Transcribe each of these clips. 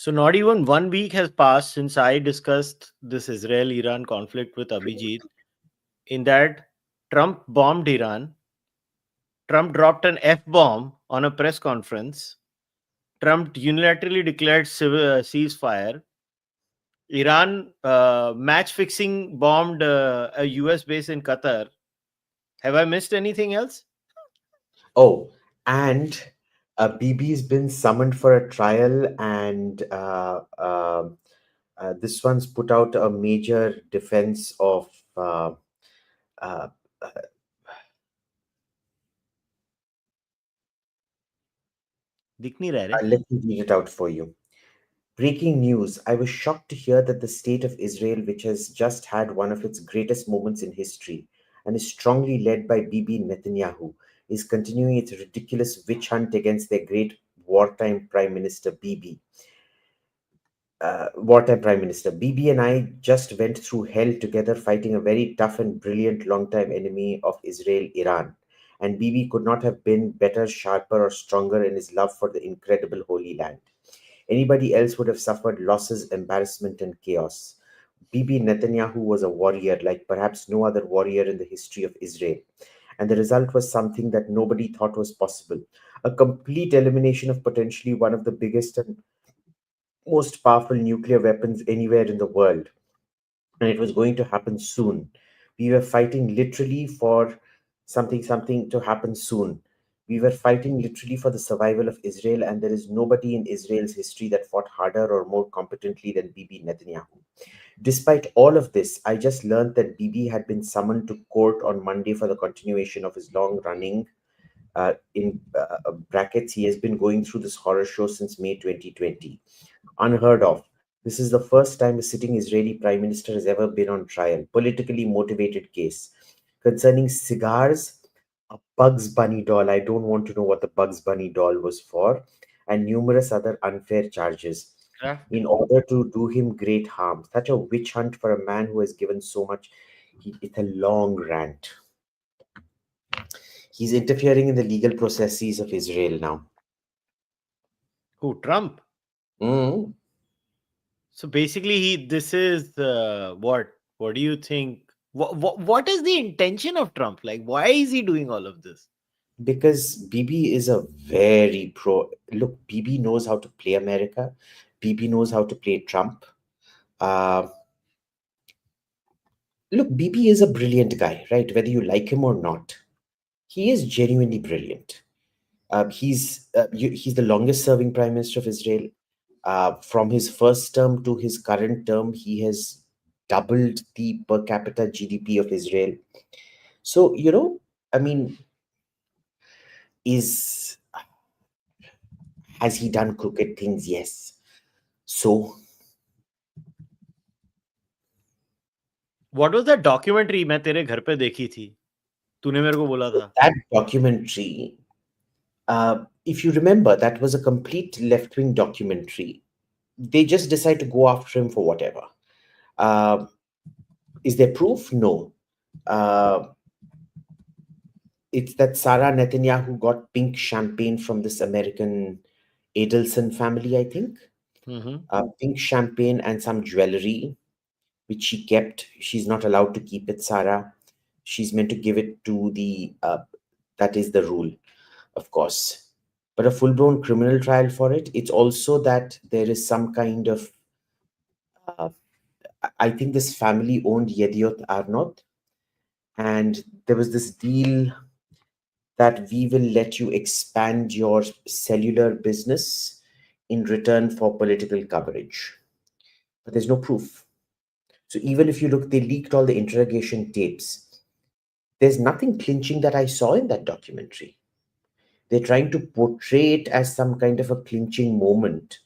So not even 1 week has passed since I discussed this Israel-Iran conflict with Abhijit. In that, Trump bombed Iran. Trump dropped an F-bomb on a press conference. Trump unilaterally declared ceasefire. Iran match fixing bombed a US base in Qatar. Have I missed anything else? Oh, and BB's been summoned for a trial, and this one's put out a major defense of. Uh, दिख नहीं रहा है रे. Let me read it out for you. Breaking news. I was shocked to hear that the state of Israel, which has just had one of its greatest moments in history and is strongly led by Bibi Netanyahu, is continuing its ridiculous witch hunt against their great wartime Prime Minister Bibi. Wartime Prime Minister. Bibi and I just went through hell together fighting a very tough and brilliant long-time enemy of Israel, Iran. And Bibi could not have been better, sharper, or stronger in his love for the incredible Holy Land. Anybody else would have suffered losses, embarrassment, and chaos. Bibi Netanyahu was a warrior like perhaps no other warrior in the history of Israel. And the result was something that nobody thought was possible: a complete elimination of potentially one of the biggest and most powerful nuclear weapons anywhere in the world. And it was going to happen soon. We were fighting literally for something to happen soon. We were fighting literally for the survival of Israel, and there is nobody in Israel's history that fought harder or more competently than Bibi Netanyahu. Despite all of this, I just learned that Bibi had been summoned to court on Monday for the continuation of his long running. In brackets, he has been going through this horror show since May 2020. Unheard of. This is the first time a sitting Israeli prime minister has ever been on trial. Politically motivated case concerning cigars, a Bugs Bunny doll. I don't want to know what the Bugs Bunny doll was for, and numerous other unfair charges Craft. in order to do him great harm. Such a witch hunt for a man who has given so much. It's a long rant. He's interfering in the legal processes of Israel now. Who, Trump? Mm. So basically, this is what? What do you think? What is the intention of Trump? Like, why is he doing all of this? Because Bibi is a very pro. Look, Bibi knows how to play America. Bibi knows how to play Trump. Uh, Look, Bibi is a brilliant guy, right? Whether you like him or not, he is genuinely brilliant. He's the longest serving prime minister of Israel. From his first term to his current term, he has doubled the per capita GDP of Israel. So, I mean, is has he done crooked things? Yes. So What was that documentary मैं तेरे घर पे देखी थी? तूने मेरे को बोला था. that documentary, if you remember, that was a complete left-wing documentary. They just decide to go after him for whatever. Uh, is there proof? No. It's that Sarah Netanyahu got pink champagne from this American Adelson family, I think. Mm-hmm. Pink champagne and some jewelry, which she kept. She's not allowed to keep it, Sarah. She's meant to give it to that is the rule, of course. But a full-blown criminal trial for it. It's also that there is some kind of, uh, I think this family owned Yediot Arnot, and there was this deal that we will let you expand your cellular business in return for political coverage. But there's no proof. So even if you look, they leaked all the interrogation tapes. There's nothing clinching that I saw in that documentary. They're trying to portray it as some kind of a clinching moment.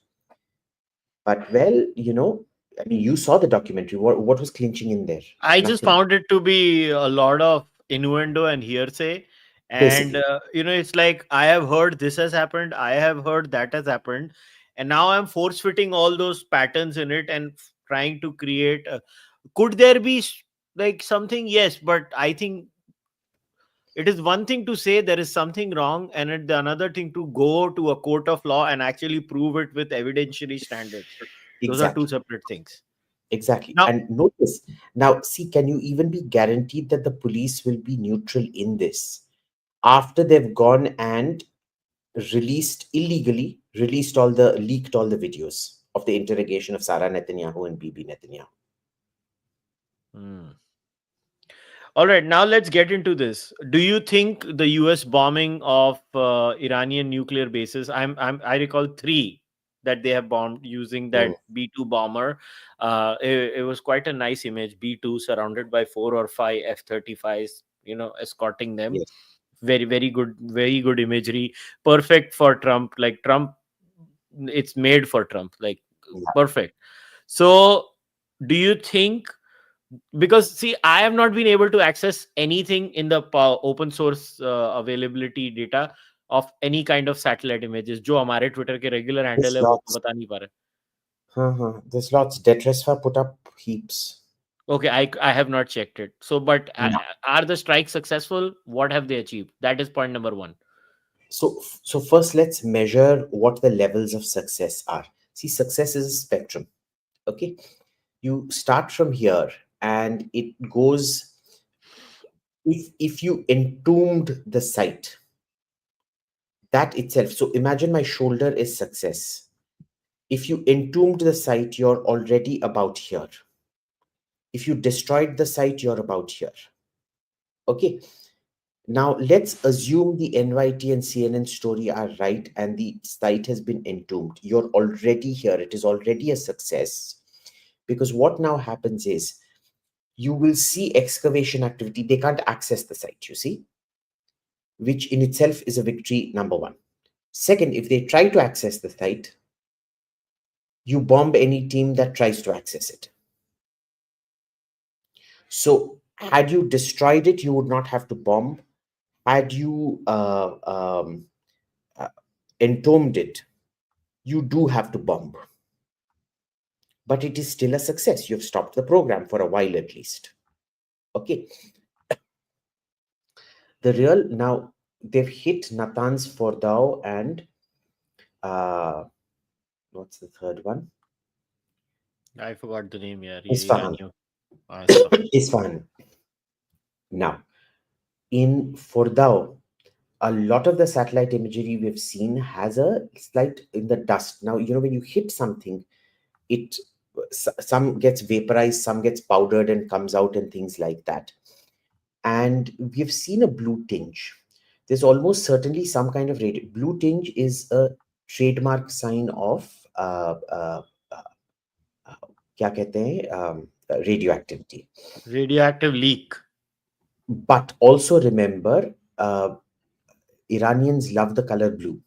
But well, I mean, you saw the documentary. What was clinching in there? I just Nothing. found it to be a lot of innuendo and hearsay. And, Basically. it's like, I have heard this has happened. I have heard that has happened. And now I'm force fitting all those patterns in it and trying to create. Could there be like something? Yes. But I think It is one thing to say there is something wrong, and it the another thing to go to a court of law and actually prove it with evidentiary standards. Those are two Exactly. separate things. Exactly. Now, And notice now, see, can you even be guaranteed that the police will be neutral in this after they've gone and released all the leaked all the videos of the interrogation of Sarah Netanyahu and Bibi Netanyahu? hmm. All right, now let's get into this. Do you think the U.S. bombing of Iranian nuclear bases? I recall three that they have bombed using Mm, that B-2 bomber. It was quite a nice image. B-2 surrounded by 4 or 5 F-35s, escorting them. yes. Very good imagery. Perfect for Trump. Like Trump, it's made for Trump. Like Yeah. perfect. So, do you think, because see, I have not been able to access anything in the open source availability data of any kind of satellite images जो हमारे Twitter के regular handle There's है वो तो lots. बता नहीं पा रहे. There's lots. Detresfa put up heaps. Okay, I have not checked it. So, but Now, are the strikes successful? What have they achieved? That is point number one. so first let's measure what the levels of success are. See, success is a spectrum. Okay, you start from here, and it goes. If you entombed the site, that itself. So imagine my shoulder is success. If you entombed the site, you're already about here. If you destroyed the site, you're about here. Okay. Now let's assume the NYT and CNN story are right and the site has been entombed. You're already here. It is already a success. Because what now happens is you will see excavation activity. They can't access the site, you see, which in itself is a victory, number one. Second, if they try to access the site, you bomb any team that tries to access it. So, had you destroyed it, you would not have to bomb. Had you uh, entombed it, you do have to bomb. But it is still a success. You've stopped the program for a while at least. Okay. The real now they've hit Natanz Fordau and uh, what's the third one? I forgot the name. Yeah, Isfahan. Iranian. Isfahan. Isfahan. Now, in Fordau, a lot of the satellite imagery we've seen has a slight in the dust. Now, when you hit something, it some gets vaporized, some gets powdered and comes out and things like that. And we've seen a blue tinge. There's almost certainly some kind of blue tinge is a trademark sign of क्या कहते हैं radioactivity. Radioactive leak. But also remember, Iranians love the color blue.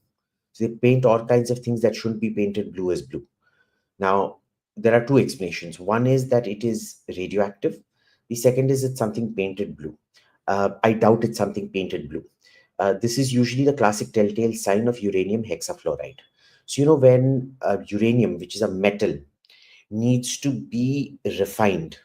So they paint all kinds of things that shouldn't be painted blue as blue. Now, there are two explanations. One is that it is radioactive. The second is it's something painted blue. I doubt it's something painted blue. This is usually the classic telltale sign of uranium hexafluoride. So, when uranium, which is a metal, needs to be refined,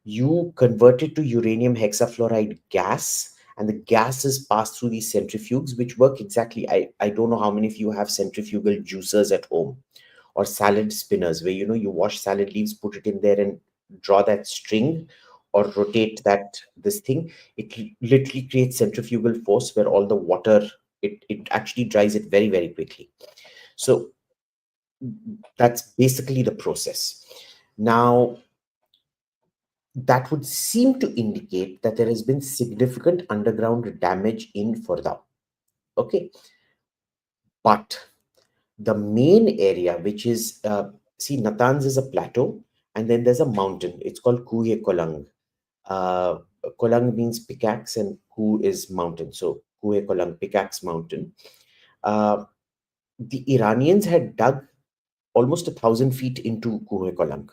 you convert it to uranium hexafluoride gas, and the gas is passed through these centrifuges, which work exactly. I don't know how many of you have centrifugal juicers at home or salad spinners where you wash salad leaves, put it in there and draw that string or rotate that this thing. It literally creates centrifugal force where all the water, it actually dries it very, very quickly. So that's basically the process. Now, that would seem to indicate that there has been significant underground damage in Fordau. Okay. But the main area, which is, see, Natanz is a plateau, and then there's a mountain. It's called Kuhe Kolang. Uh, Kolang means pickaxe, and Ku is mountain. So Kuhe Kolang, pickaxe mountain. Uh, the Iranians had dug almost 1,000 feet into Kuhe Kolang.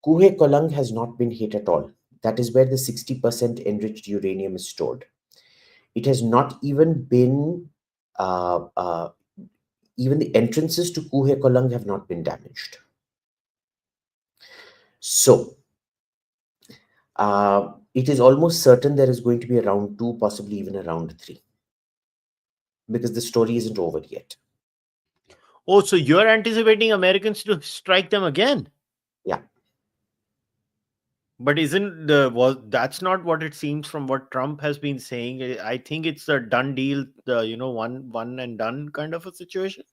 Kuhe Kolang has not been hit at all. That is where the 60% enriched uranium is stored. It has not even been, even the entrances to Kuhe Kolang have not been damaged. So, it is almost certain there is going to be a round two, possibly even a round three, because the story isn't over yet. Oh, so you're anticipating Americans to strike them again? Yeah. But isn't the was that's not what it seems from what Trump has been saying. I think it's a done deal, the one and done kind of a situation.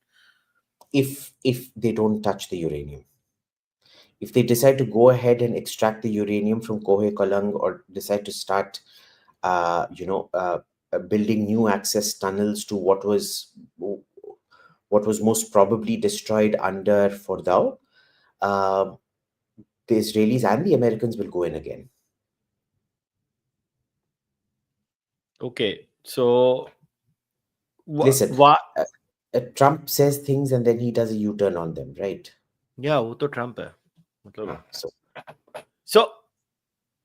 If they don't touch the uranium, if they decide to go ahead and extract the uranium from Kohe Kalang, or decide to start, building new access tunnels to what was most probably destroyed under Fordow, uh, the Israelis and the Americans will go in again. Okay, so Listen, what? Trump says things and then he does a U-turn on them, right? Yeah, वो तो Trump है. मतलब. So So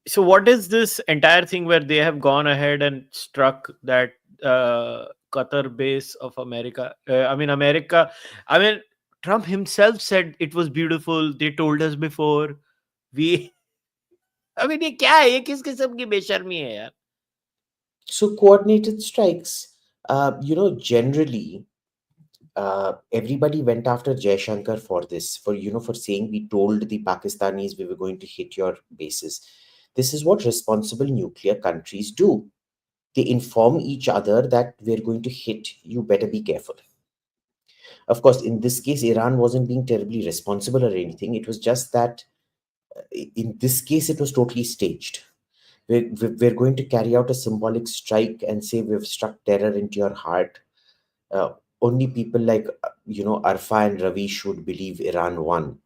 so what is this entire thing where they have gone ahead and struck that Qatar base of America? I mean, Trump himself said it was beautiful. They told us before. We, I mean, ये क्या है? ये किस किस्म की बेशर्मी है यार? so coordinated strikes, generally, everybody went after Jaishankar for this, for saying we told the Pakistanis we were going to hit your bases. This is what responsible nuclear countries do. They inform each other that we're going to hit, you better be careful. Of course, in this case, Iran wasn't being terribly responsible or anything. It was just that in this case, it was totally staged. We're going to carry out a symbolic strike and say we've struck terror into your heart. Only people like Arfa and Ravish would believe Iran won,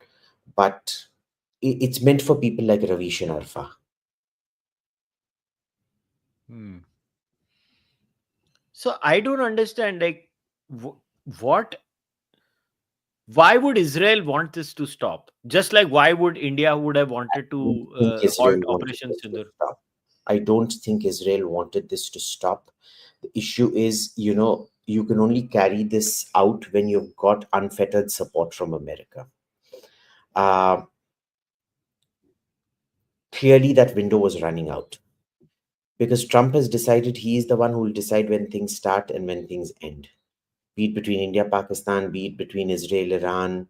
but it's meant for people like Ravish and Arfa. Hmm. So I don't understand, like, what? Why would Israel want this to stop? Just like why would India would have wanted I don't to think halt Israel wanted Operation this to Sindur? stop. I don't think Israel wanted this to stop. The issue is, you can only carry this out when you've got unfettered support from America. Uh, Clearly, that window was running out because Trump has decided he is the one who will decide when things start and when things end, be it between India, Pakistan, be it between Israel, Iran.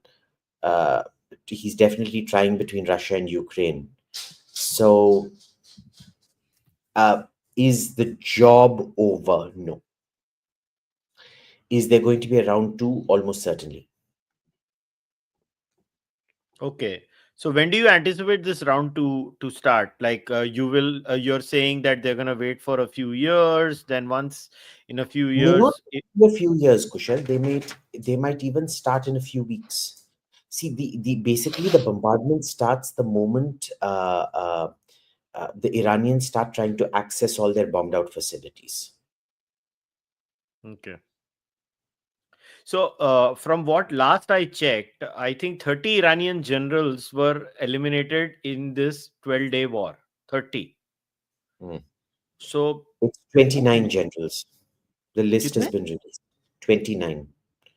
Uh, he's definitely trying between Russia and Ukraine. So, uh, is the job over? No. Is there going to be a round two? Almost certainly. Okay. So when do you anticipate this round to start? Like you're saying that they're gonna wait for a few years, then once in a few May not years. be a few years, Kushal. They might even start in a few weeks. See, the basically the bombardment starts the moment the Iranians start trying to access all their bombed out facilities. Okay. So from what last I checked, I think 30 Iranian generals were eliminated in this 12-day war. 30. Mm. So It's 29 generals. The list has कितने? been released. 29.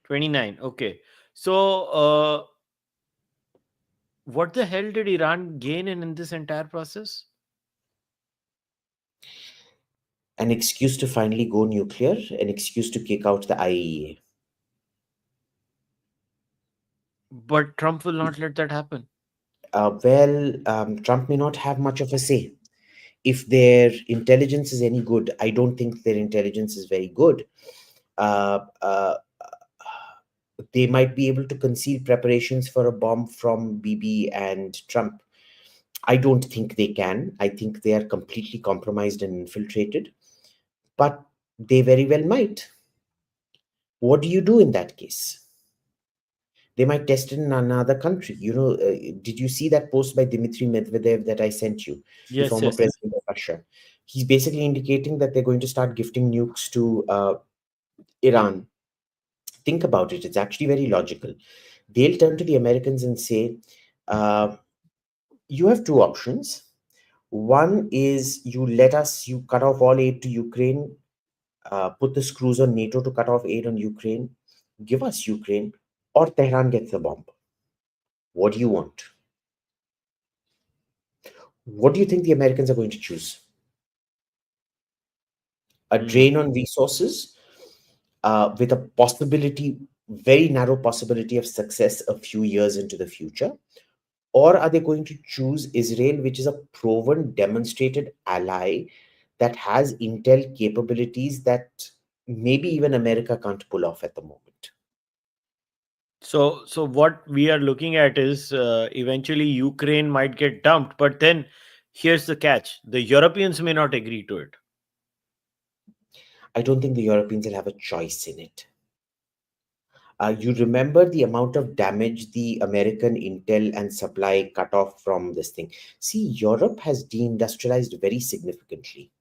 29. Okay. So what the hell did Iran gain in this entire process? An excuse to finally go nuclear, an excuse to kick out the IAEA. But Trump will not let that happen. Trump may not have much of a say. If their intelligence is any good, I don't think their intelligence is very good. Uh, uh, they might be able to conceal preparations for a bomb from Bibi and Trump. I don't think they can. I think they are completely compromised and infiltrated, but they very well might. What do you do in that case? They might test it in another country. Did you see that post by Dmitry Medvedev that I sent you, the Yes, former yes. president of Russia? He's basically indicating that they're going to start gifting nukes to Iran. Think about it. It's actually very logical. They'll turn to the Americans and say, uh, you have two options. One is you cut off all aid to Ukraine, put the screws on NATO to cut off aid on Ukraine, give us Ukraine, or Tehran gets the bomb. What do you want? What do you think the Americans are going to choose? a Hmm. drain on resources with a possibility, very narrow possibility of success a few years into the future? Or are they going to choose Israel, which is a proven, demonstrated ally that has intel capabilities that maybe even America can't pull off at the moment? So what we are looking at is eventually Ukraine might get dumped, but then here's the catch: the Europeans may not agree to it. I don't think the Europeans will have a choice in it. You remember the amount of damage the American intel and supply cut off from this thing. See, Europe has deindustrialized very significantly.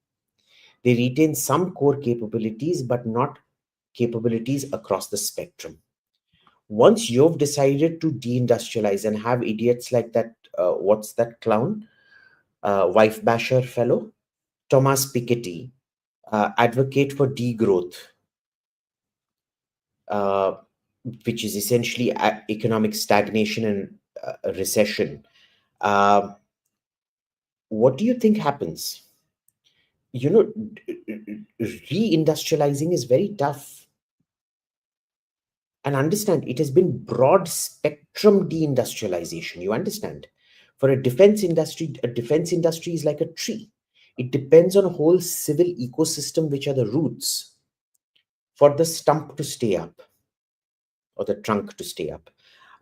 They retain some core capabilities, but not capabilities across the spectrum. Once you've decided to deindustrialize and have idiots like that, what's that clown? Wife basher fellow? Thomas Piketty, advocate for degrowth, uh, which is essentially economic stagnation and recession. Uh, what do you think happens? You know, reindustrializing is very tough. And understand, it has been broad spectrum deindustrialization. You understand? For a defense industry is like a tree. It depends on a whole civil ecosystem, which are the roots for the stump to stay up or the trunk to stay up.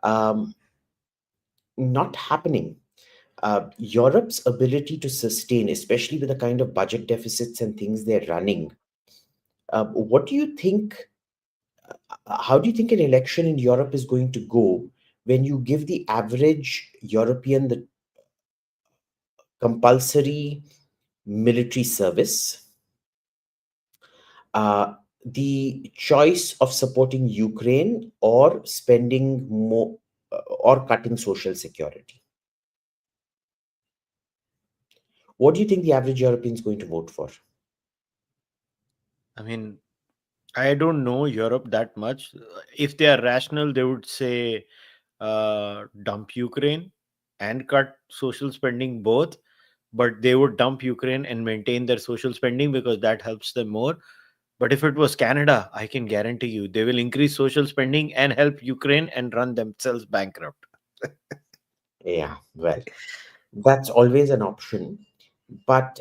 Um, Not happening. Europe's ability to sustain, especially with the kind of budget deficits and things they're running, what do you think? How do you think an election in Europe is going to go when you give the average European the compulsory military service, uh, the choice of supporting Ukraine or spending more or cutting social security? What do you think the average European is going to vote for? I mean, I don't know Europe that much. If they are rational, they would say dump Ukraine and cut social spending both, but they would dump Ukraine and maintain their social spending because that helps them more. But if it was Canada, I can guarantee you they will increase social spending and help Ukraine and run themselves bankrupt. Yeah, well, that's always an option, but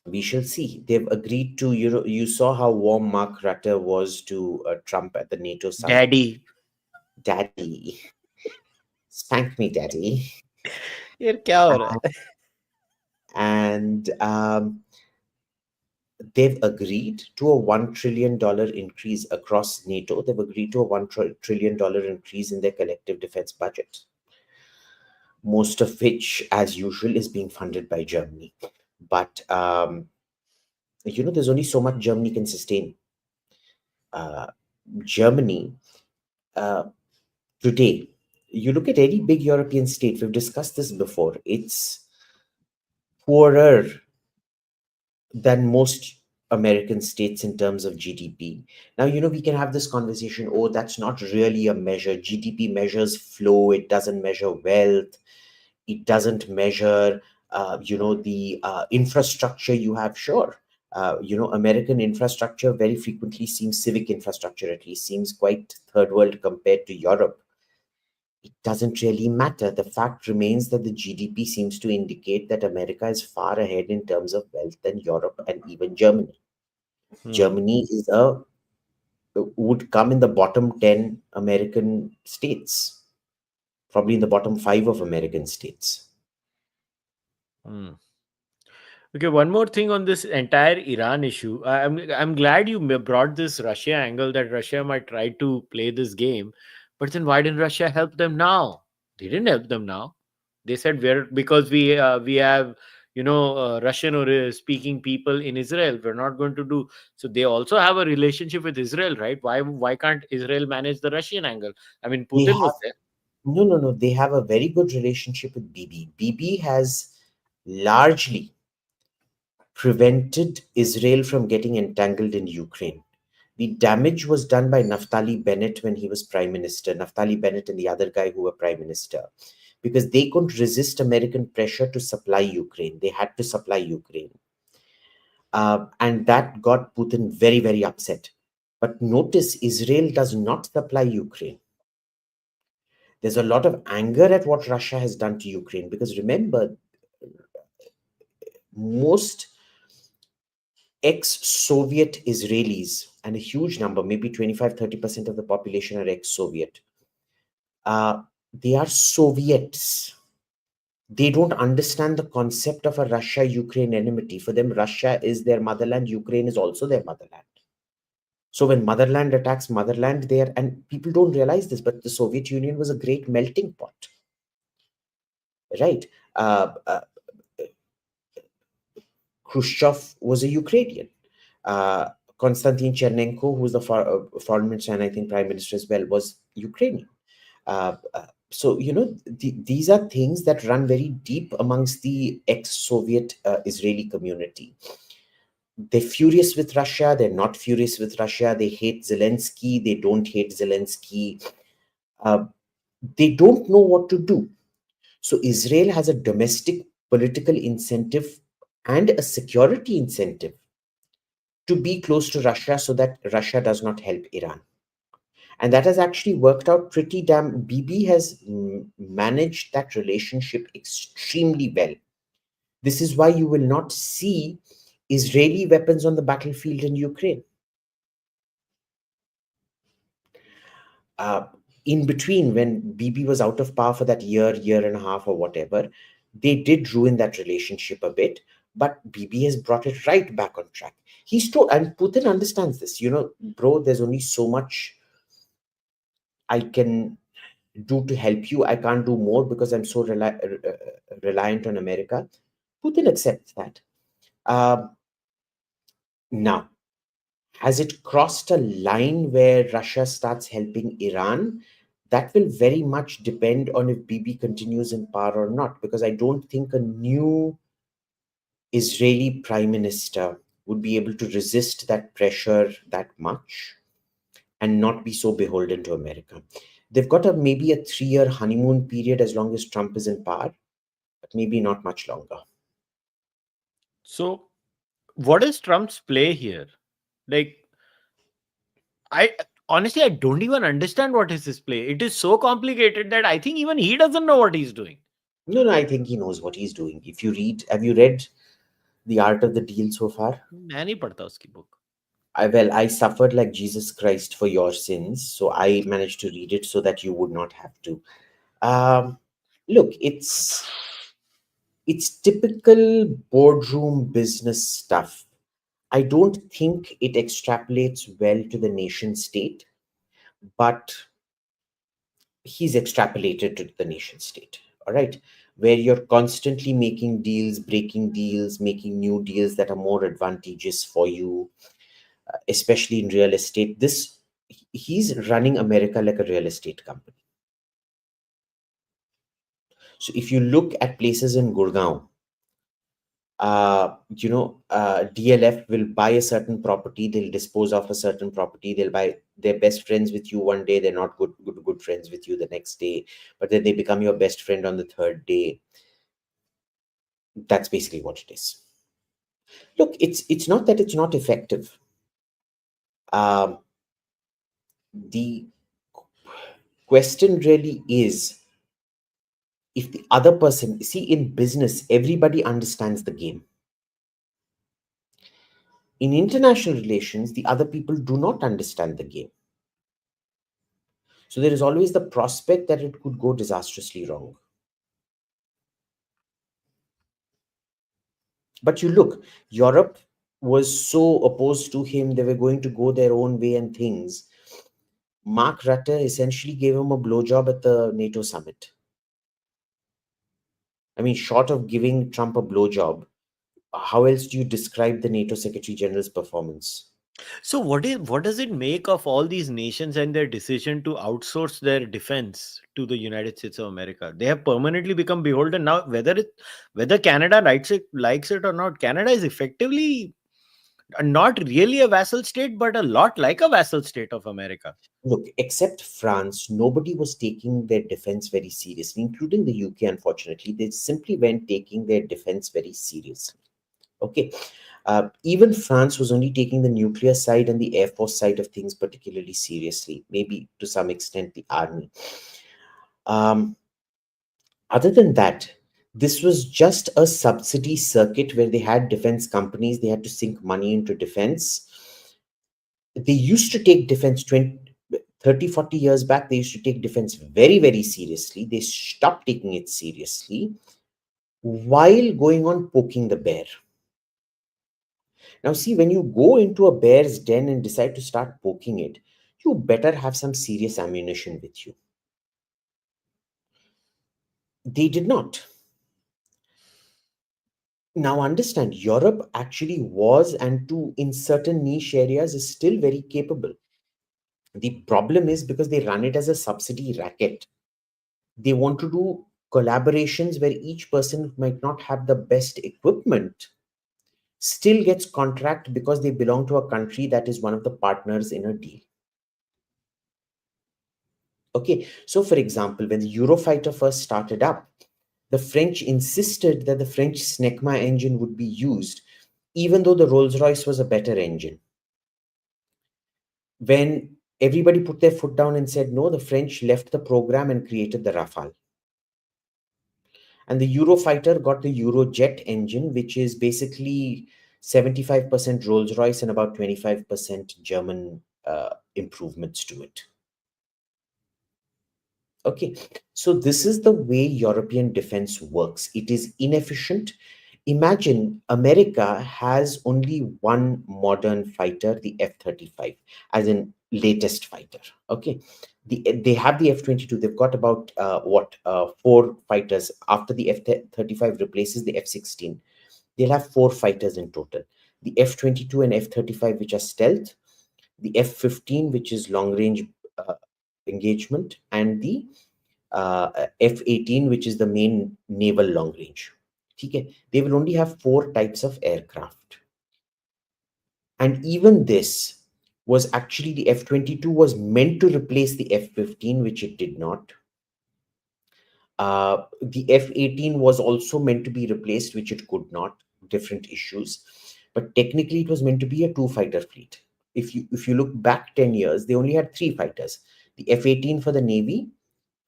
we shall see. They've agreed to, you saw how warm Mark Rutte was to Trump at the NATO summit. Daddy. Daddy, spank me, daddy. यार क्या हो रहा है? And they've agreed to a $1 trillion increase across NATO. They've agreed to a $1 trillion increase in their collective defense budget, most of which, as usual, is being funded by Germany. But there's only so much Germany can sustain. Uh, Germany uh, today, you look at any big European state. We've discussed this before. It's poorer than most American states in terms of GDP. Now, we can have this conversation. Oh, that's not really a measure. GDP measures flow, it doesn't measure wealth, it doesn't measure, the infrastructure you have. Sure. American infrastructure very frequently seems, civic infrastructure at least, seems quite third world compared to Europe. It doesn't really matter. The fact remains that the GDP seems to indicate that America is far ahead in terms of wealth than Europe and even Germany. Hmm. Germany would come in the bottom 10 American states, probably in the bottom 5 of American states. Hmm. Okay, one more thing on this entire Iran issue. I'm glad you brought this Russia angle that Russia might try to play this game, but then why didn't Russia help them now? They didn't help them now. They said we're because we have Russian or speaking people in Israel. We're not going to do so. They also have a relationship with Israel, right? Why can't Israel manage the Russian angle? I mean, They Putin have was there. no, no, no. They have a very good relationship with Bibi. Bibi has largely prevented Israel from getting entangled in Ukraine. The damage was done by Naftali Bennett when he was prime minister, Naftali Bennett and the other guy who were prime minister, because they couldn't resist American pressure to supply Ukraine. They had to supply Ukraine. And that got Putin very, very upset. But notice Israel does not supply Ukraine. There's a lot of anger at what Russia has done to Ukraine because remember, most ex Soviet Israelis, and a huge number, maybe 25-30% of the population are ex Soviet, they are Soviets. They don't understand the concept of a Russia Ukraine enmity. For them, Russia is their motherland, Ukraine is also their motherland. So when motherland attacks motherland, there, and people don't realize this, but the Soviet Union was a great melting pot, right? Uh, uh, Khrushchev was a Ukrainian. Uh, Konstantin Chernenko, who was the foreign minister and I think prime minister as well, was Ukrainian. So, these are things that run very deep amongst the ex-Soviet Israeli community. They're furious with Russia. They're not furious with Russia. They hate Zelensky. They don't hate Zelensky. They don't know what to do. So Israel has a domestic political incentive and a security incentive to be close to Russia so that Russia does not help Iran. And that has actually worked out pretty damn. Bibi has managed that relationship extremely well. This is why you will not see Israeli weapons on the battlefield in Ukraine. Uh, in between, when Bibi was out of power for that year and a half, or whatever, they did ruin that relationship a bit. But Bibi has brought it right back on track. He's told, and Putin understands this. Bro, there's only so much I can do to help you. I can't do more because I'm so reliant on America. Putin accepts that. Now, has it crossed a line where Russia starts helping Iran? That will very much depend on if Bibi continues in power or not, because I don't think a new Israeli prime minister would be able to resist that pressure that much and not be so beholden to America. They've got maybe a 3-year honeymoon period as long as Trump is in power, but maybe not much longer. So, what is Trump's play here? Like, I honestly, I don't even understand what is his play. It is so complicated that I think even he doesn't know what he's doing. No, I think he knows what he's doing. Have you read The Art of the Deal so far? मैं नहीं पढ़ता उसकी book. I suffered like Jesus Christ for your sins, so I managed to read it so that you would not have to. Look, it's typical boardroom business stuff. I don't think it extrapolates well to the nation state, but he's extrapolated to the nation state. All right, where you're constantly making deals, breaking deals, making new deals that are more advantageous for you, especially in real estate. He's running America like a real estate company. So if you look at places in Gurgaon, DLF will buy a certain property, they'll dispose of a certain property, they're best friends with you one day, they're not good friends with you the next day, but then they become your best friend on the third day. That's basically what it is. Look, it's not that it's not effective. The question really is, if the other person, see, in business, everybody understands the game. In international relations, the other people do not understand the game. So there is always the prospect that it could go disastrously wrong. But you look, Europe was so opposed to him, they were going to go their own way and things. Mark Rutte essentially gave him a blowjob at the NATO summit. I mean, short of giving Trump a blowjob, how else do you describe the NATO Secretary General's performance? So what does it make of all these nations and their decision to outsource their defense to the United States of America? They have permanently become beholden now. Whether Canada likes it or not, Canada is effectively not really a vassal state, but a lot like a vassal state of America. Look, except France, nobody was taking their defense very seriously, including the UK, unfortunately. They simply weren't taking their defense very seriously. Okay. Even France was only taking the nuclear side and the air force side of things particularly seriously, maybe to some extent the army. Um, Other than that, this was just a subsidy circuit where they had defense companies, they had to sink money into defense. They used to take defense 20, 30, 40 years back, they used to take defense very, very seriously. They stopped taking it seriously while going on poking the bear. Now, see, when you go into a bear's den and decide to start poking it, you better have some serious ammunition with you. They did not. Now, understand, Europe actually was, and to in certain niche areas is still very capable. The problem is because they run it as a subsidy racket. They want to do collaborations where each person who might not have the best equipment still gets contract because they belong to a country that is one of the partners in a deal. Okay, so for example, when the Eurofighter first started up, the French insisted that the French Snecma engine would be used, even though the Rolls-Royce was a better engine. When everybody put their foot down and said no, the French left the program and created the Rafale. And the Eurofighter got the Eurojet engine, which is basically 75% Rolls-Royce and about 25% German improvements to it. Okay, so this is the way European defense works. It is inefficient. Imagine America has only one modern fighter, the F-35, as in latest fighter. Okay, they have the F-22. They've got about four fighters. After the F-35 replaces the F-16, they'll have four fighters in total. The F-22 and F-35, which are stealth, the F-15, which is long range engagement, and the F-18, which is the main naval long range. Okay? They will only have four types of aircraft. And even this was actually, the F-22 was meant to replace the F-15, which it did not. The F-18 was also meant to be replaced, which it could not. Different issues. But technically, it was meant to be a two-fighter fleet. If you look back 10 years, they only had three fighters. The F-18 for the Navy,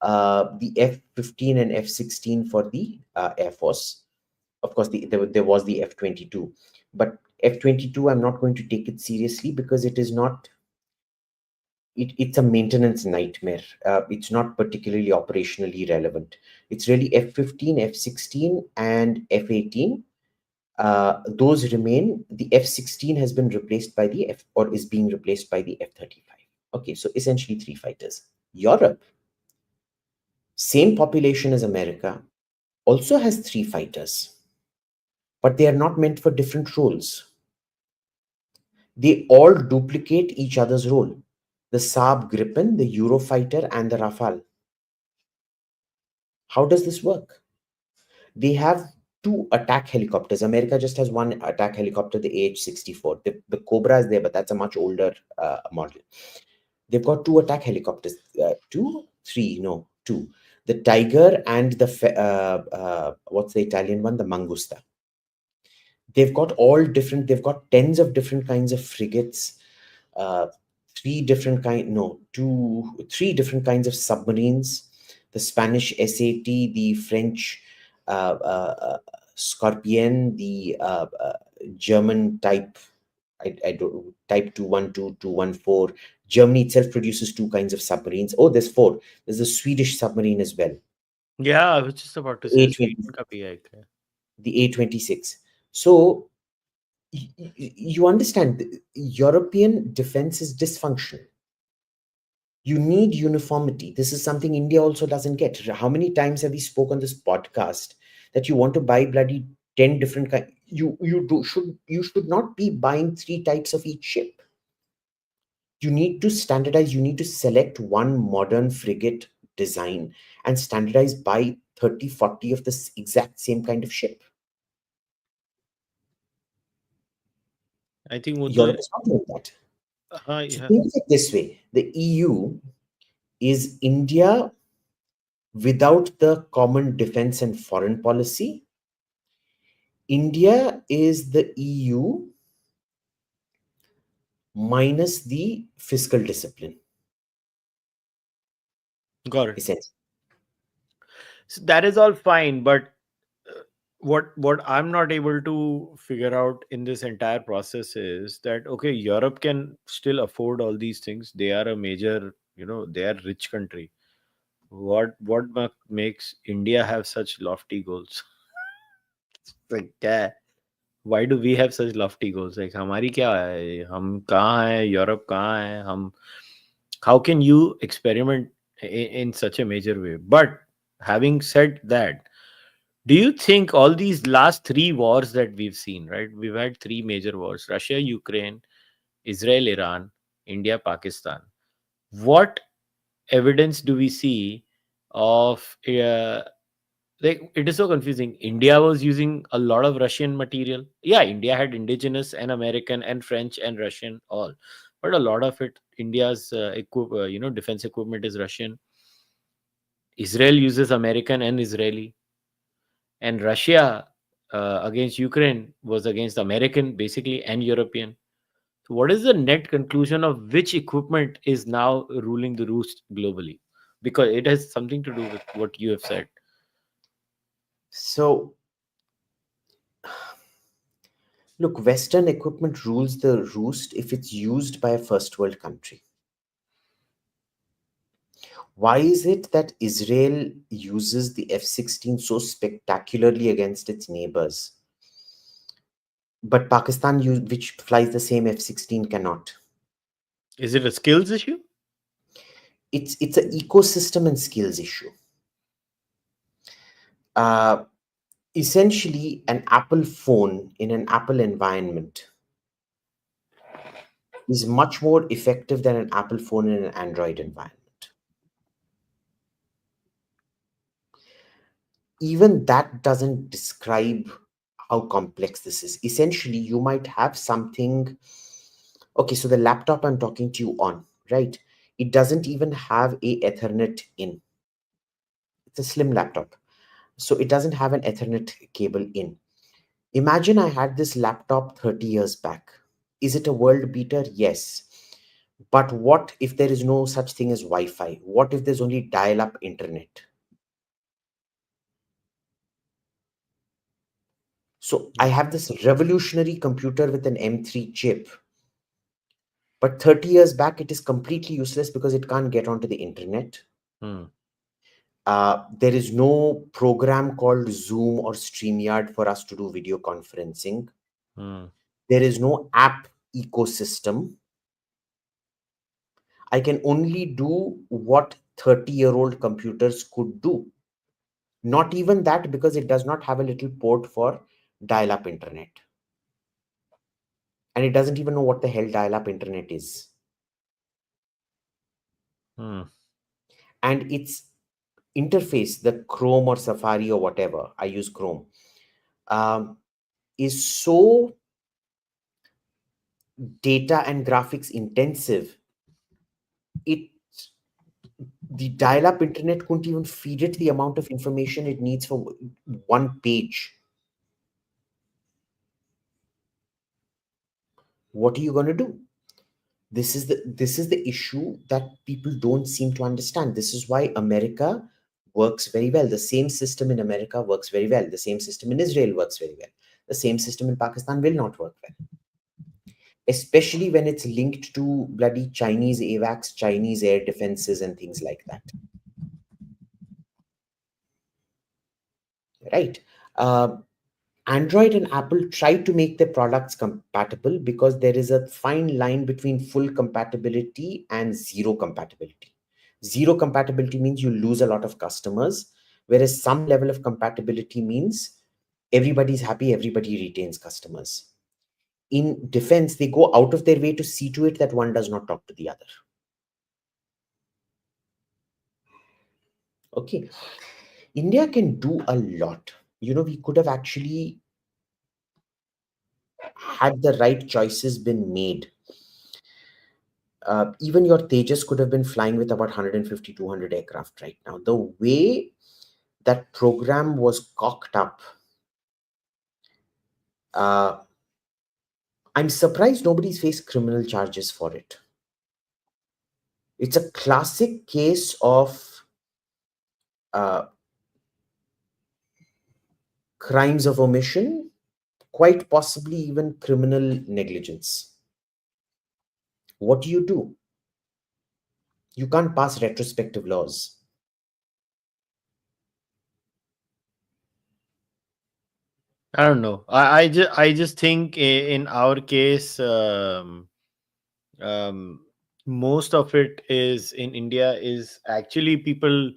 the F-15 and F-16 for the Air Force. Of course, there was the F-22. But F-22, I'm not going to take it seriously because it is not, it's a maintenance nightmare. It's not particularly operationally relevant. It's really F-15, F-16, and F-18. Those remain. The F-16 has been replaced by the or is being replaced by the F-35. Okay, so essentially three fighters. Europe, same population as America, also has three fighters, but they are not meant for different roles. They all duplicate each other's role. The Saab Gripen, the Eurofighter, and the Rafale. How does this work? They have two attack helicopters. America just has one attack helicopter, the AH-64. The Cobra is there, but that's a much older model. They've got two attack helicopters. Two? Three? No, two. The Tiger and the, what's the Italian one? The Mangusta. They've got all different, they've got tens of different kinds of frigates, three different three different kinds of submarines, the Spanish SAT, the French Scorpion, the German type, I don't, type 212, 214. Germany itself produces two kinds of submarines. Oh, there's four. There's a Swedish submarine as well. Yeah, I was just about to say Sweden ka bhi hai kya? The A-26. So you understand, European defense is dysfunctional. You need uniformity. This is something India also doesn't get. How many times have we spoken on this podcast that you want to buy bloody 10 different kinds? You should not be buying three types of each ship. You need to standardize. You need to select one modern frigate design and standardize, buy 30, 40 of this exact same kind of ship. I think wo to Europe is not doing that. So yeah. think of it this way: the EU is India without the common defense and foreign policy, India is the EU minus the fiscal discipline, Got it. essentially. So that is all fine, but what I'm not able to figure out in this entire process is that okay, Europe can still afford all these things. They are a major, they are rich country. What makes India have such lofty goals? Like, why do we have such lofty goals? Like, हमारी क्या है? हम कहाँ हैं? Europe कहाँ है? हम how can you experiment in such a major way? But having said that, do you think all these last three wars that we've seen, right? We've had three major wars: Russia, Ukraine, Israel, Iran, India, Pakistan. What evidence do we see of like it is so confusing? India was using a lot of Russian material. Yeah, India had indigenous and American and French and Russian all, but a lot of it, India's defense equipment is Russian. Israel uses American and Israeli, and Russia against Ukraine was against American basically and European. So, what is the net conclusion of which equipment is now ruling the roost globally? Because it has something to do with what you have said. So, look, Western equipment rules the roost if it's used by a first world country. Why is it that Israel uses the F-16 so spectacularly against its neighbors, but Pakistan, which flies the same F-16, cannot? Is it a skills issue? It's an ecosystem and skills issue. Uh, Essentially, an Apple phone in an Apple environment is much more effective than an Apple phone in an Android environment. Even that doesn't describe how complex this is. Essentially, you might have something. Okay, so the laptop I'm talking to you on, right? It doesn't even have a Ethernet in. It's a slim laptop. So it doesn't have an Ethernet cable in. Imagine I had this laptop 30 years back. Is it a world beater? Yes. But what if there is no such thing as Wi-Fi? What if there's only dial-up internet? So I have this revolutionary computer with an M3 chip. But 30 years back, it is completely useless because it can't get onto the internet. Hmm. There is no program called Zoom or StreamYard for us to do video conferencing. Hmm. There is no app ecosystem. I can only do what 30-year-old computers could do. Not even that, because it does not have a little port for dial-up internet. And it doesn't even know what the hell dial-up internet is. Hmm. And its interface, the Chrome or Safari or whatever, I use Chrome, is so data and graphics intensive, it the dial-up internet couldn't even feed it the amount of information it needs for one page. What are you going to do? This is the issue that people don't seem to understand. This is why America works very well. The same system in America works very well. The same system in Israel works very well. The same system in Pakistan will not work well, especially when it's linked to bloody Chinese AVACs, Chinese air defenses, and things like that. Right? Android and Apple try to make their products compatible because there is a fine line between full compatibility and zero compatibility. Zero compatibility means you lose a lot of customers, whereas some level of compatibility means everybody's happy, everybody retains customers. In defense, they go out of their way to see to it that one does not talk to the other. Okay. India can do a lot. We could have actually, had the right choices been made, even your Tejas could have been flying with about 150, 200 aircraft right now. The way that program was cocked up Uh, I'm surprised nobody's faced criminal charges for it. It's a classic case of uh, crimes of omission, quite possibly even criminal negligence. What do? You can't pass retrospective laws. I don't know. I just think in our case, um, most of it is in India is actually people.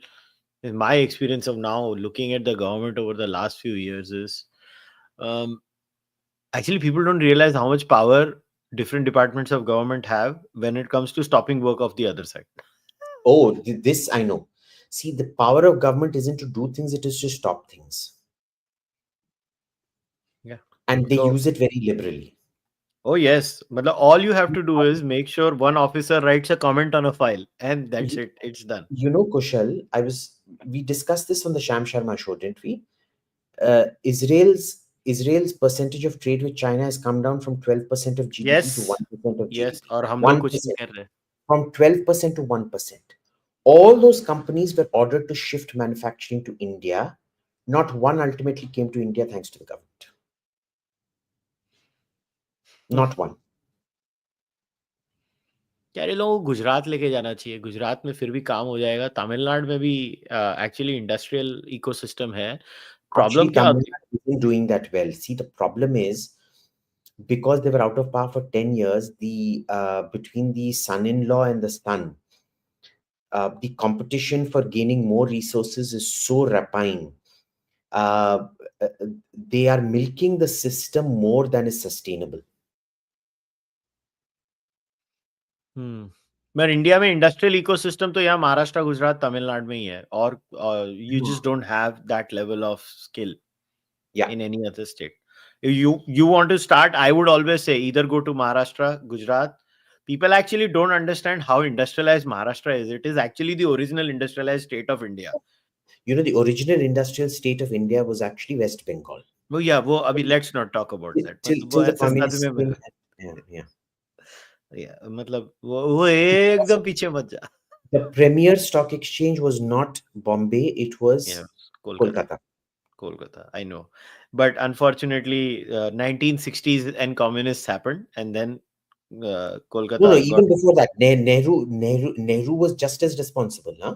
In my experience of now looking at the government over the last few years is, um, actually people don't realize how much power different departments of government have when it comes to stopping work of the other side. Oh, this I know. See, the power of government isn't to do things, it is to stop things. Yeah. And they So, use it very liberally. oh yes, but all you have to do is make sure one officer writes a comment on a file, and that's You, it. It's done. Kushal, we discussed this on the Sham Sharma show, didn't we? Israel's percentage of trade with China has come down from 12% of GDP to Yes, 1% of yes. GDP. और हम लोग कुछ नहीं 1%. कर रहे. From 12% to 1%. All those companies were ordered to shift manufacturing to India. Not one ultimately came to India thanks to the government. Not one. यार ये लोगों को गुजरात लेके जाना चाहिए. गुजरात में फिर भी काम हो जाएगा. तमिलनाडु में भी एक्चुअली इंडस्ट्रियल इकोसिस्टम है. प्रॉब्लम Actually, क्या Tamil होती है? Nadu isn't doing that well. See, the problem is because they were out of power for 10 years, the between the son-in-law and the son, the competition for gaining more resources is so rapine. Uh, uh, they are milking the system more than is sustainable. पर India में industrial ecosystem तो यहाँ महाराष्ट्र, गुजरात, तमिलनाडु में ही है. और you just don't have that level of skill Yeah. in any other state. You want to start, I would always say either go to Maharashtra, Gujarat. People actually don't understand how industrialized Maharashtra is. It is actually the original industrialized state of India. You know, the original industrial state of India was actually West Bengal. वो या वो अभी let's not talk about that. मतलब वो Till the ऐसे सद communists में came. Yeah, yeah. या मतलब वो एकदम पीछे मत जा. The premier stock exchange was not Bombay, it Yeah, was Kolkata. Kolkata. Kolkata, I know. But unfortunately, 1960s and communists happened, and then No, Kolkata got. even before that, Nehru was just as responsible. Huh?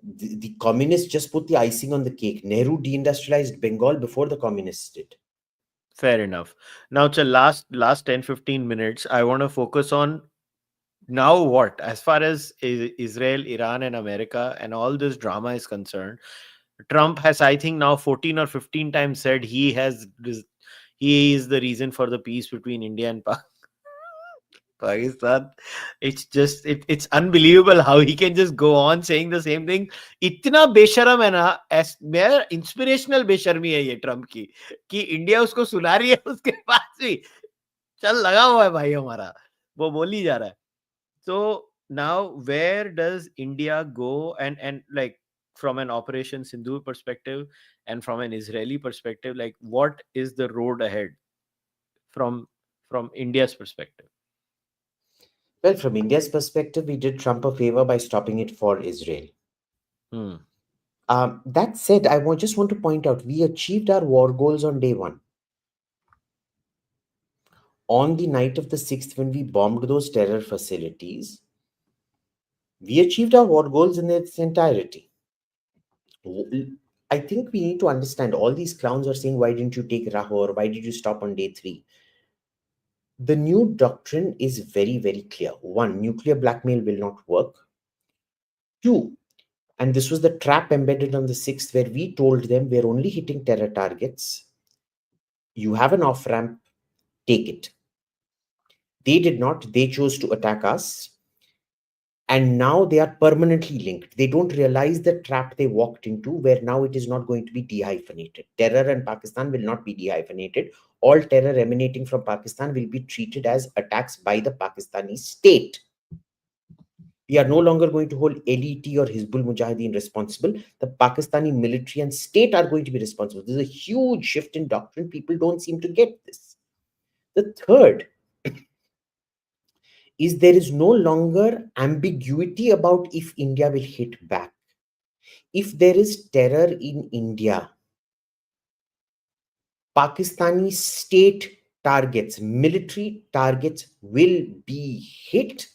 The communists just put the icing on the cake. Nehru deindustrialized Bengal before the communists did. Fair enough. Now, it's a last 10-15 minutes. I want to focus on now what, as far as Israel, Iran, and America and all this drama is concerned. Trump has, I think, now 14 or 15 times said he is the reason for the peace between India and Pakistan. It's unbelievable how he can just go on saying the same thing. इतना बेशरम है ना. मेरा inspirational बेशर्मी है ये Trump की कि इंडिया उसको सुना रही है उसके पास भी चल लगा हुआ है भाई हमारा. वो बोल ही जा रहा है. So now where does India go, and like from an Operation Sindoor perspective and from an Israeli perspective, like what is the road ahead from India's perspective? Well, from India's perspective, we did Trump a favor by stopping it for Israel. Hmm. That said, just want to point out we achieved our war goals on day one. On the night of the 6th, when we bombed those terror facilities, we achieved our war goals in its entirety. I think we need to understand all these clowns are saying, why didn't you take Rahor? Why did you stop on day 3? The new doctrine is very, very clear. One, nuclear blackmail will not work. Two, and this was the trap embedded on the 6th, where we told them we're only hitting terror targets. You have an off ramp, take it. They did not, they chose to attack us. And now they are permanently linked. They don't realize the trap they walked into, where now it is not going to be dehyphenated. Terror in Pakistan will not be dehyphenated. All terror emanating from Pakistan will be treated as attacks by the Pakistani state. We are no longer going to hold LET or Hizbul Mujahideen responsible. The Pakistani military and state are going to be responsible. There's a huge shift in doctrine. People don't seem to get this. The third is there is no longer ambiguity about if India will hit back. If there is terror in India, Pakistani state targets, military targets will be hit.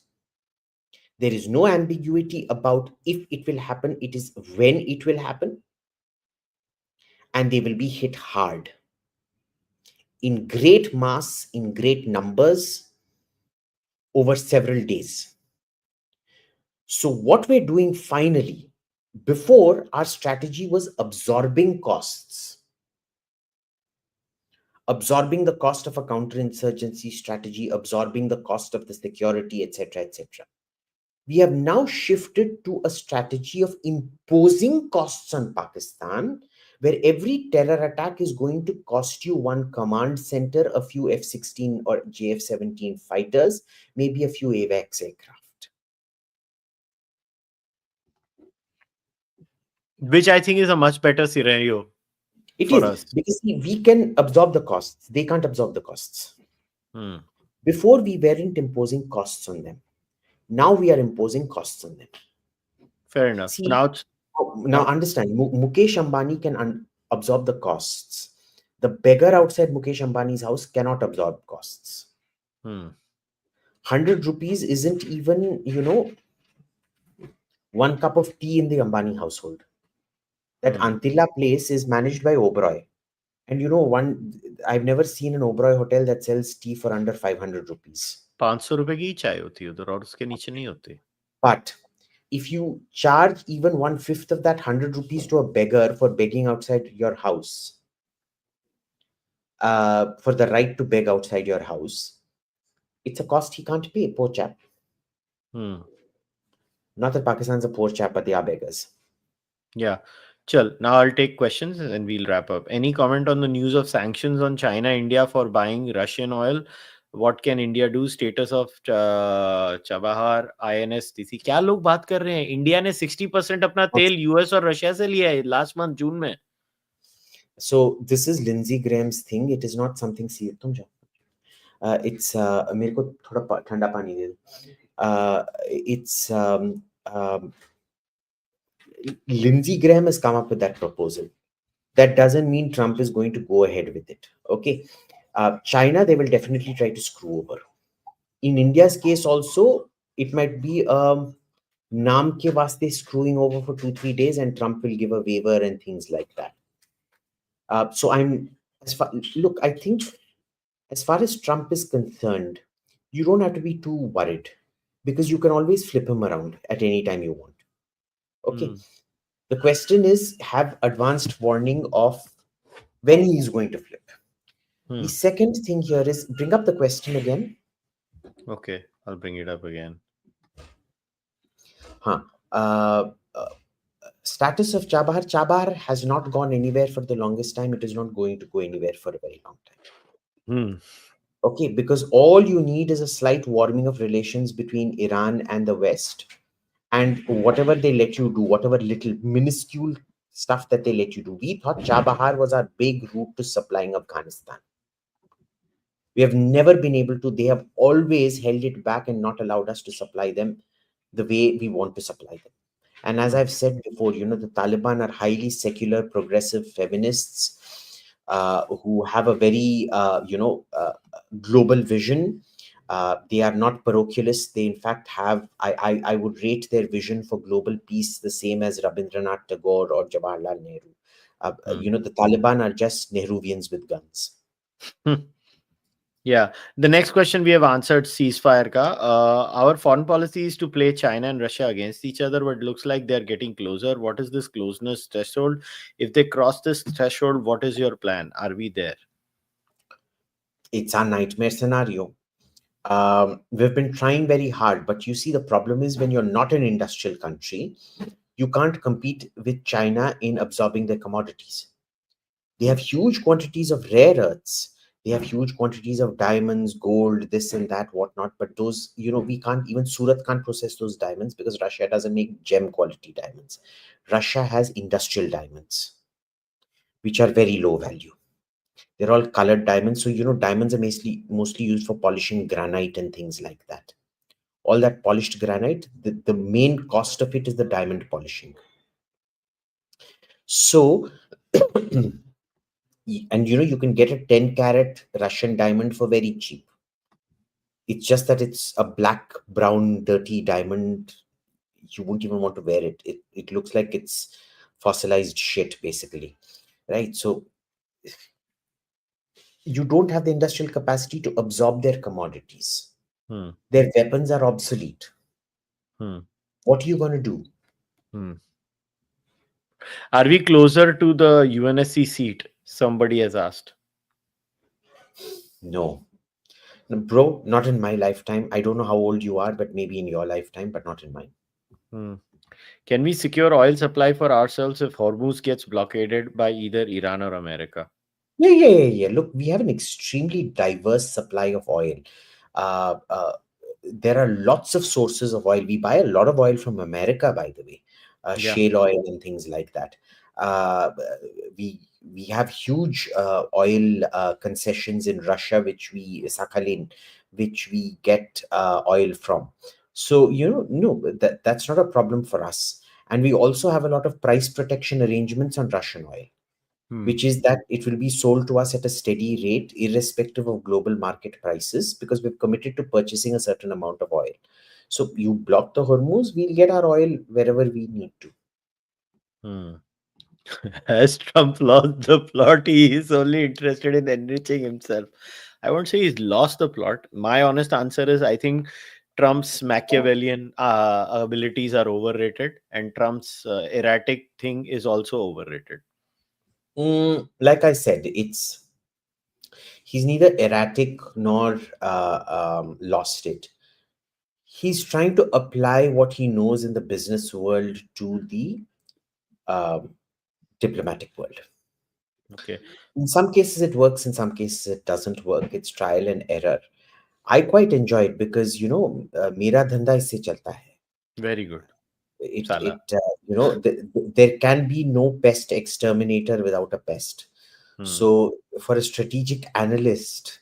There is no ambiguity about if it will happen, it is when it will happen, and they will be hit hard in great mass, in great numbers over several days. So, what we're doing finally, before our strategy was absorbing costs, absorbing the cost of a counterinsurgency strategy, absorbing the cost of the security, etc., etc. We have now shifted to a strategy of imposing costs on Pakistan, where every terror attack is going to cost you one command center, a few F-16 or JF-17 fighters, maybe a few AWACS aircraft. Which I think is a much better scenario It for is, us. because see, we can absorb the costs. They can't absorb the costs. Hmm. Before, we weren't imposing costs on them. Now we are imposing costs on them. Fair enough. See, now Now, understand, Mukesh Ambani can absorb the costs. The beggar outside Mukesh Ambani's house cannot absorb costs. 100 rupees isn't even, one cup of tea in the Ambani household. That Antilla place is managed by Oberoi. And I've never seen an Oberoi hotel that sells tea for under 500 rupees. 500 रुपए की ही चाय होती है उधर और उसके नीचे नहीं होती. But if you charge even 1/5 of that 100 rupees to a beggar for begging outside your house, for the right to beg outside your house, it's a cost he can't pay, poor chap. Not that Pakistan's a poor chap, but they are beggars. Yeah. Chal, now I'll take questions and we'll wrap up. Any comment on the news of sanctions on China, India for buying Russian oil? What can India do? Status of Chabahar, INS, TC. क्या लोग बात कर रहे हैं? India ने 60% अपना तेल US और रशिया से लिया है लास्ट मंथ जून में. So this is Lindsey Graham's thing. It is not something serious. तुम जाओ. It's मेरे को थोड़ा ठंडा पानी दे दो. It's Lindsey Graham has come up with that proposal. That doesn't mean Trump is going to go ahead with it. Okay. China, they will definitely try to screw over. In India's case also, it might be naam ke vaste screwing over for 2-3 days, and Trump will give a waiver and things like that. So I think as far as Trump is concerned, you don't have to be too worried, because you can always flip him around at any time you want. Okay. The question is, have advanced warning of when he is going to flip. The second thing here is, bring up the question again. Okay, I'll bring it up again. Status of Chabahar. Chabahar has not gone anywhere for the longest time. It is not going to go anywhere for a very long time. Okay, because all you need is a slight warming of relations between Iran and the West. And whatever they let you do, whatever little minuscule stuff that they let you do. We thought Chabahar was our big route to supplying Afghanistan. We have never been able to. They have always held it back and not allowed us to supply them the way we want to supply them. And as I've said before, the Taliban are highly secular, progressive feminists who have a very, global vision. They are not parochialists. They, in fact, have, I would rate their vision for global peace the same as Rabindranath Tagore or Jawaharlal Nehru. The Taliban are just Nehruvians with guns. Yeah. The next question we have answered, ceasefire ka. Our foreign policy is to play China and Russia against each other, but it looks like they're getting closer. What is this closeness threshold? If they cross this threshold, what is your plan? Are we there? It's a nightmare scenario. We've been trying very hard, but you see, the problem is when you're not an industrial country, you can't compete with China in absorbing their commodities. They have huge quantities of rare earths. They have huge quantities of diamonds, gold, this and that, whatnot. But those, we can't, even Surat can't process those diamonds because Russia doesn't make gem quality diamonds. Russia has industrial diamonds, which are very low value. They're all colored diamonds. So, diamonds are mostly used for polishing granite and things like that. All that polished granite, the main cost of it is the diamond polishing. So, and you can get a 10 carat Russian diamond for very cheap. It's just that it's a black, brown, dirty diamond. You won't even want to wear it. It looks like it's fossilized shit, basically. Right? So you don't have the industrial capacity to absorb their commodities. Hmm. Their weapons are obsolete. Hmm. What are you going to do? Hmm. Are we closer to the UNSC seat? Somebody has asked. No. No, bro, not in my lifetime. I don't know how old you are, but maybe in your lifetime, but not in mine. Hmm. Can we secure oil supply for ourselves if Hormuz gets blockaded by either Iran or America? Yeah. Look, we have an extremely diverse supply of oil. Uh, uh, there are lots of sources of oil. We buy a lot of oil from America, by the way, Yeah. shale oil and things like that. Uh, we we have huge oil concessions in Russia, Sakhalin, which we get oil from. So no, that's not a problem for us. And we also have a lot of price protection arrangements on Russian oil, Hmm. which is that it will be sold to us at a steady rate, irrespective of global market prices, because we've committed to purchasing a certain amount of oil. So you block the Hormuz, we'll get our oil wherever we need to. Hmm. Has Trump lost the plot? He is only interested in enriching himself. I won't say he's lost the plot. My honest answer is I think Trump's Machiavellian abilities are overrated, and Trump's erratic thing is also overrated. Like I said, he's neither erratic nor lost it. He's trying to apply what he knows in the business world to the um, diplomatic world. Okay, In some cases, it works. In some cases, it doesn't work. It's trial and error. I quite enjoy it because मेरा धंधा इससे चलता है. very good. It Salah. it there can be no pest exterminator without a pest. Hmm. So for a strategic analyst,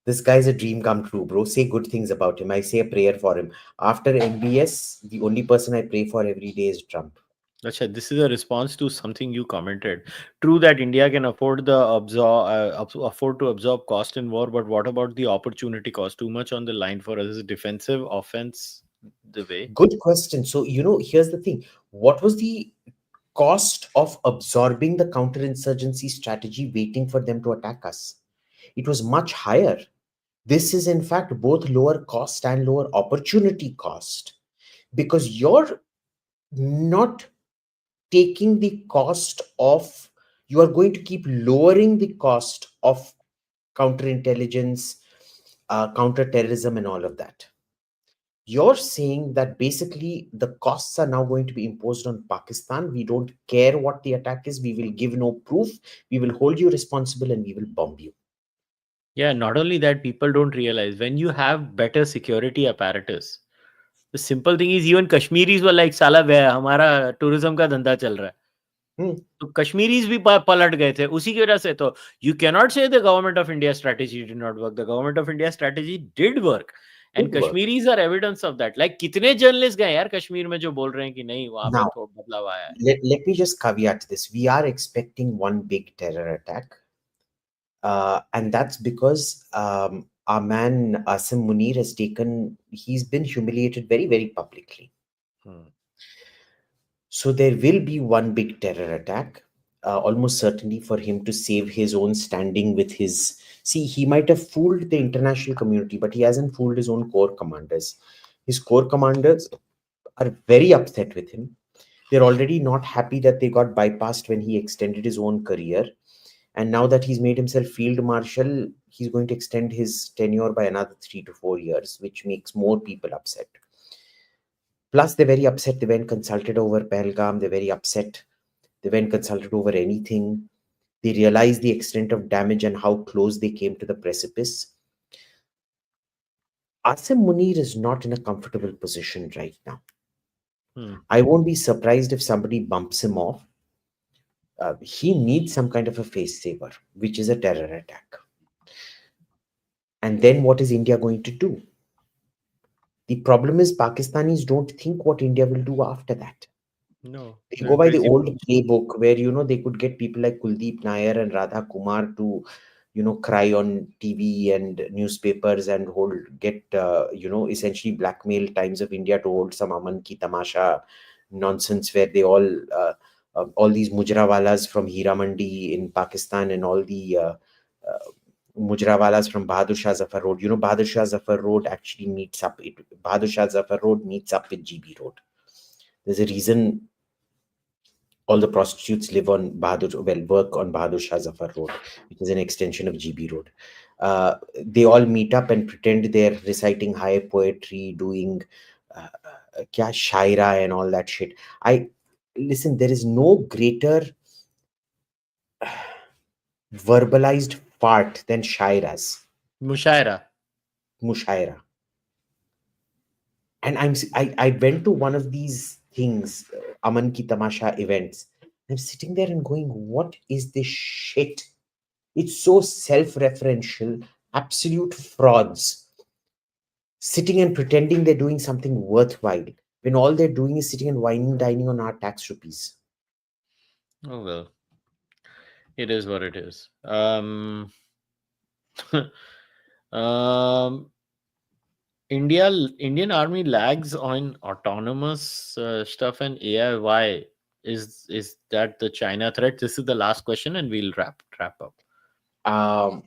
this guy's a dream come true, bro. Say good things about him. I say a prayer for him. After MBS, the only person I pray for every day is Trump. Acha, this is a response to something you commented. True that India can afford the afford to absorb cost in war, but what about the opportunity cost? Too much on the line for us. Is defensive offense the way? Good question. So here's the thing. What was the cost of absorbing the counterinsurgency strategy waiting for them to attack us? It was much higher. This is, in fact, both lower cost and lower opportunity cost, because you're not taking the cost of, you are going to keep lowering the cost of counterintelligence, counterterrorism, and all of that. You're saying that basically the costs are now going to be imposed on Pakistan. We don't care what the attack is. We will give no proof. We will hold you responsible and we will bomb you. Yeah, not only that, people don't realize when you have better security apparatus. The simple thing is even Kashmiris were like, "साला वे हमारा tourism का धंधा चल रहा है." Hmm. तो Kashmiris भी पलट गए थे उसी की वजह से तो you cannot say the government of India strategy did not work the government of India strategy did work and Did work. Kashmiris are evidence of that like कितने जर्नलिस्ट गए यार कश्मीर में जो बोल रहे हैं कि नहीं वहां पे Now, थोड़ा बदलाव आया है let me just caveat this. We are expecting one big terror attack. And that's because our man Asim Munir he's been humiliated very, very publicly. Hmm. So there will be one big terror attack, almost certainly for him to save his own standing with his. See, he might have fooled the international community, but he hasn't fooled his own core commanders. His core commanders are very upset with him. They're already not happy that they got bypassed when he extended his own career. And now that he's made himself field marshal, he's going to extend his tenure by another 3 to 4 years, which makes more people upset. Plus, they're very upset. They went consulted over Pahalgam. They're very upset. They went consulted over anything. They realized the extent of damage and how close they came to the precipice. Asim Munir is not in a comfortable position right now. Hmm. I won't be surprised if somebody bumps him off. He needs some kind of a face saver, which is a terror attack. And then what is India going to do? The problem is Pakistanis don't think what India will do after that. No, They they're go by the busy. old playbook where they could get people like Kuldeep Nair and Radha Kumar to cry on TV and newspapers and get essentially blackmail Times of India to hold some Aman Ki Tamasha nonsense where they all these mujrawalas from Hira Mandi in Pakistan and all the mujrawalas from Bahadur Shah Zafar Road. Bahadur Shah Zafar Road actually Bahadur Shah Zafar Road meets up with GB Road. There's a reason all the prostitutes work on Bahadur Shah Zafar Road, which is an extension of GB Road. They all meet up and pretend they're reciting high poetry, doing kya shaira and all that shit. Listen, there is no greater verbalized fart than shairas, Mushaira. mushaira. And I went to one of these things, Aman Ki Tamasha events. I'm sitting there and going, what is this shit? It's so self-referential, absolute frauds, sitting and pretending they're doing something worthwhile when all they're doing is sitting and whining, dining on our tax rupees. Oh well, it is what it is. um, Indian Army lags on autonomous stuff and AI. Why is that the China threat? This is the last question, and we'll wrap up. Um,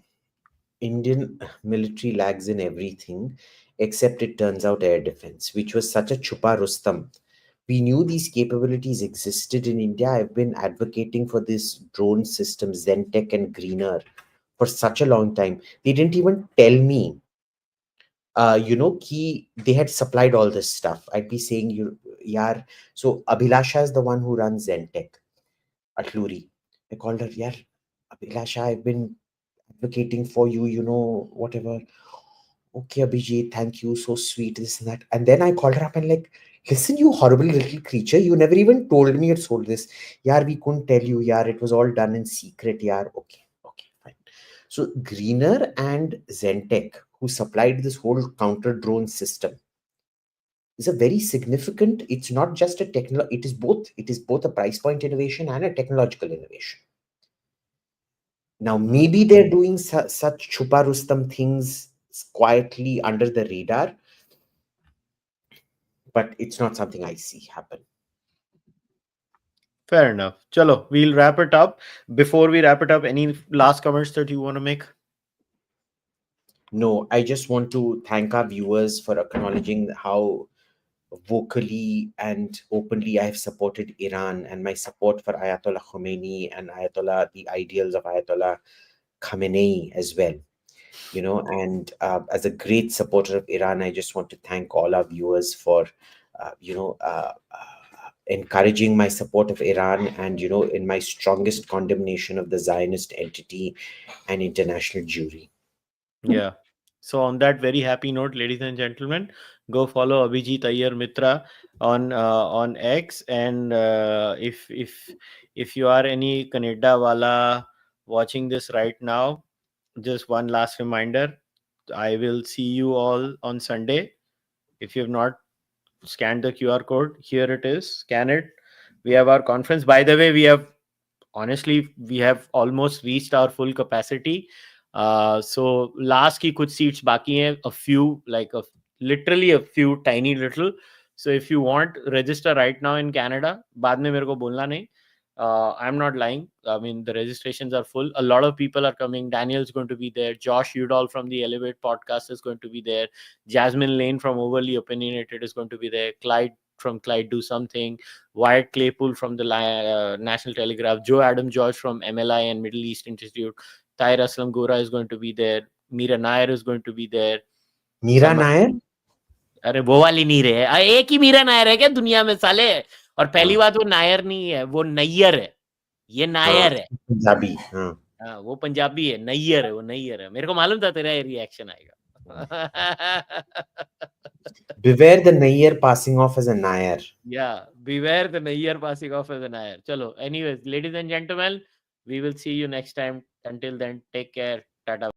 Indian military lags in everything except it turns out air defense, which was such a chupa Rustam. We knew these capabilities existed in India. I've been advocating for this drone system, Zentech and Greener, for such a long time. They didn't even tell me, they had supplied all this stuff. I'd be saying, yaar. So Abhilasha is the one who runs Zentech at Luri. I called her, yaar, Abhilasha, I've been advocating for you, whatever. Okay, Abhijit, thank you, so sweet, this and that. And then I called her up and like, listen, you horrible little creature, you never even told me you sold this. Yaar, we couldn't tell you, yaar, it was all done in secret, yaar. Okay, fine. So Greener and Zentech, who supplied this whole counter drone system, is a very significant, it's not just a it is both a price point innovation and a technological innovation. Now, maybe they're doing such chupa Rustam things quietly under the radar, but it's not something I see happen. Fair enough. Chalo, we'll wrap it up. Before we wrap it up, any last comments that you want to make? No, I just want to thank our viewers for acknowledging how vocally and openly I have supported Iran and my support for Ayatollah Khomeini and the ideals of Ayatollah Khamenei as well. And as a great supporter of Iran, I just want to thank all our viewers for encouraging my support of Iran and in my strongest condemnation of the Zionist entity and international Jewry. Yeah. So on that very happy note, ladies and gentlemen, go follow Abhijit-Iyer-Mitra on X, and if you are any Canada wala watching this right now, just one last reminder: I will see you all on Sunday. If you have not scanned the QR code, here it is. Scan it. We have our conference. By the way, we have almost reached our full capacity. So last की कुछ seats बाकी हैं, a few, literally a few tiny little. So if you want, register right now in Canada. बाद में मेरे को बोलना नहीं. I'm not lying. I mean, the registrations are full. A lot of people are coming. Daniel's going to be there. Josh Udall from the Elevate podcast is going to be there. Jasmine Lane from Overly Opinionated is going to be there. Clyde from Clyde Do Something. Wyatt Claypool from the National Telegraph. Joe Adam George from MLI and Middle East Institute. Tahir Aslam Gora is going to be there. Meera Nair is going to be there. Meera Nair? अरे वो वाली नीर है, एक ही मीरा नायर है क्या दुनिया में साले? और पहली हाँ. बात, वो नायर नहीं है, वो नैयर है. ये हाँ, नायर है। पंजाबी, हाँ। हाँ, वो पंजाबी है, नैयर है, वो नैयर है। मेरे को मालूम था तेरा ये रिएक्शन आएगा। Beware the Nayyar passing off as a Nair. Yeah, beware the Nayyar passing off as a Nair. Chalo, anyways, ladies and gentlemen, we will see you next time. Until then, take care. Tata.